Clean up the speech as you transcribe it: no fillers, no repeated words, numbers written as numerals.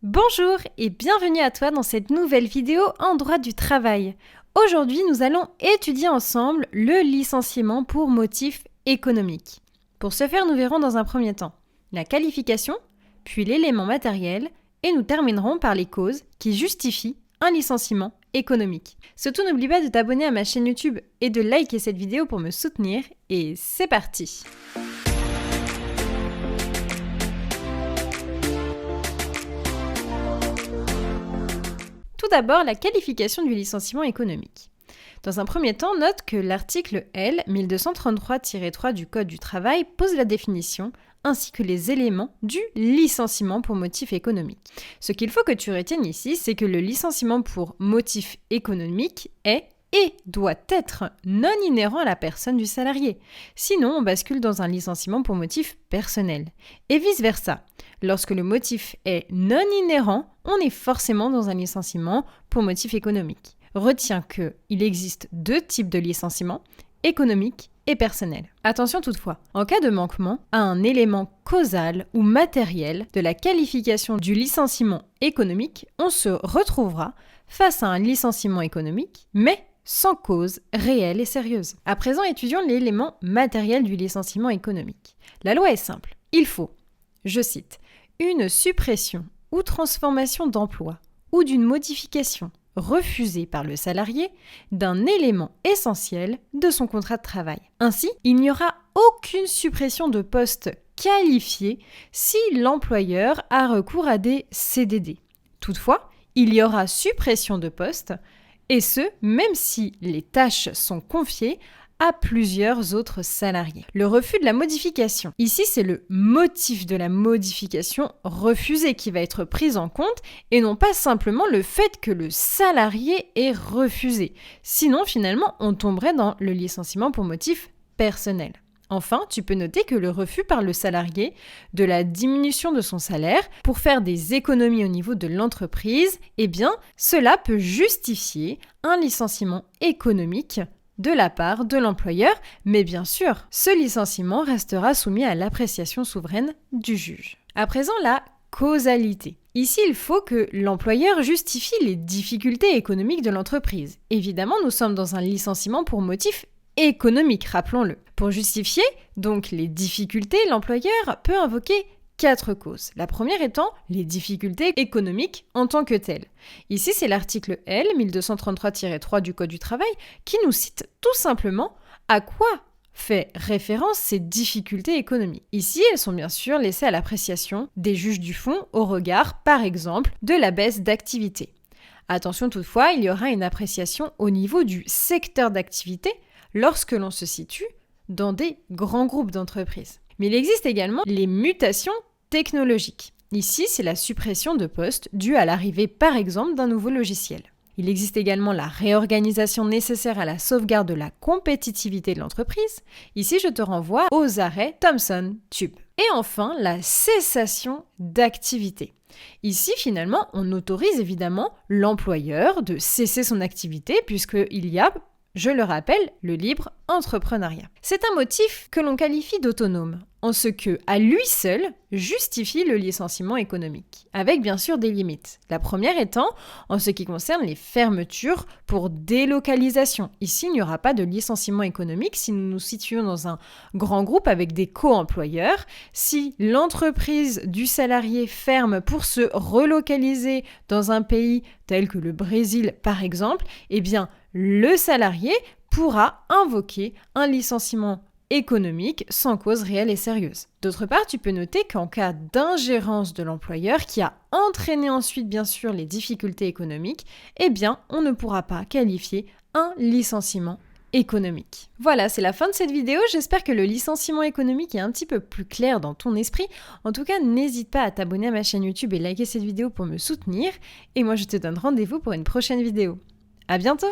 Bonjour et bienvenue à toi dans cette nouvelle vidéo en droit du travail. Aujourd'hui, nous allons étudier ensemble le licenciement pour motif économique. Pour ce faire, nous verrons dans un premier temps la qualification, puis l'élément matériel, et nous terminerons par les causes qui justifient un licenciement économique. Surtout, n'oublie pas de t'abonner à ma chaîne YouTube et de liker cette vidéo pour me soutenir, et c'est parti! Tout d'abord, la qualification du licenciement économique. Dans un premier temps, note que l'article L 1233-3 du Code du travail pose la définition ainsi que les éléments du licenciement pour motif économique. Ce qu'il faut que tu retiennes ici, c'est que le licenciement pour motif économique est et doit être non inhérent à la personne du salarié. Sinon, on bascule dans un licenciement pour motif personnel. Et vice-versa. Lorsque le motif est non inhérent, on est forcément dans un licenciement pour motif économique. Retiens qu'il existe deux types de licenciement, économique et personnel. Attention toutefois, en cas de manquement à un élément causal ou matériel de la qualification du licenciement économique, on se retrouvera face à un licenciement économique, mais sans cause réelle et sérieuse. À présent, étudions l'élément matériel du licenciement économique. La loi est simple. Il faut, je cite, une suppression ou transformation d'emploi ou d'une modification refusée par le salarié d'un élément essentiel de son contrat de travail. Ainsi, il n'y aura aucune suppression de poste qualifié si l'employeur a recours à des CDD. Toutefois, il y aura suppression de poste, et ce, même si les tâches sont confiées à plusieurs autres salariés. Le refus de la modification. Ici, c'est le motif de la modification refusée qui va être pris en compte et non pas simplement le fait que le salarié ait refusé. Sinon, finalement, on tomberait dans le licenciement pour motif personnel. Enfin, tu peux noter que le refus par le salarié de la diminution de son salaire pour faire des économies au niveau de l'entreprise, eh bien, cela peut justifier un licenciement économique de la part de l'employeur, mais bien sûr, ce licenciement restera soumis à l'appréciation souveraine du juge. À présent, la causalité. Ici, il faut que l'employeur justifie les difficultés économiques de l'entreprise. Évidemment, nous sommes dans un licenciement pour motif économique, rappelons-le. Pour justifier donc les difficultés, l'employeur peut invoquer 4 causes. La première étant les difficultés économiques en tant que telles. Ici, c'est l'article L 1233-3 du Code du travail qui nous cite tout simplement à quoi fait référence ces difficultés économiques. Ici, elles sont bien sûr laissées à l'appréciation des juges du fond au regard, par exemple, de la baisse d'activité. Attention toutefois, il y aura une appréciation au niveau du secteur d'activité lorsque l'on se situe dans des grands groupes d'entreprises. Mais il existe également les mutations technologiques. Ici, c'est la suppression de postes due à l'arrivée, par exemple, d'un nouveau logiciel. Il existe également la réorganisation nécessaire à la sauvegarde de la compétitivité de l'entreprise. Ici, je te renvoie aux arrêts Thomson Tube. Et enfin, la cessation d'activité. Ici, finalement, on autorise évidemment l'employeur de cesser son activité puisqu'il y a, je le rappelle, le libre entrepreneuriat. C'est un motif que l'on qualifie d'autonome, en ce que, à lui seul, justifie le licenciement économique, avec bien sûr des limites. La première étant en ce qui concerne les fermetures pour délocalisation. Ici, il n'y aura pas de licenciement économique si nous nous situons dans un grand groupe avec des co-employeurs. Si l'entreprise du salarié ferme pour se relocaliser dans un pays tel que le Brésil, par exemple, eh bien, le salarié pourra invoquer un licenciement économique sans cause réelle et sérieuse. D'autre part, tu peux noter qu'en cas d'ingérence de l'employeur qui a entraîné ensuite bien sûr les difficultés économiques, eh bien on ne pourra pas qualifier un licenciement économique. Voilà, c'est la fin de cette vidéo. J'espère que le licenciement économique est un petit peu plus clair dans ton esprit. En tout cas, n'hésite pas à t'abonner à ma chaîne YouTube et liker cette vidéo pour me soutenir. Et moi, je te donne rendez-vous pour une prochaine vidéo. À bientôt!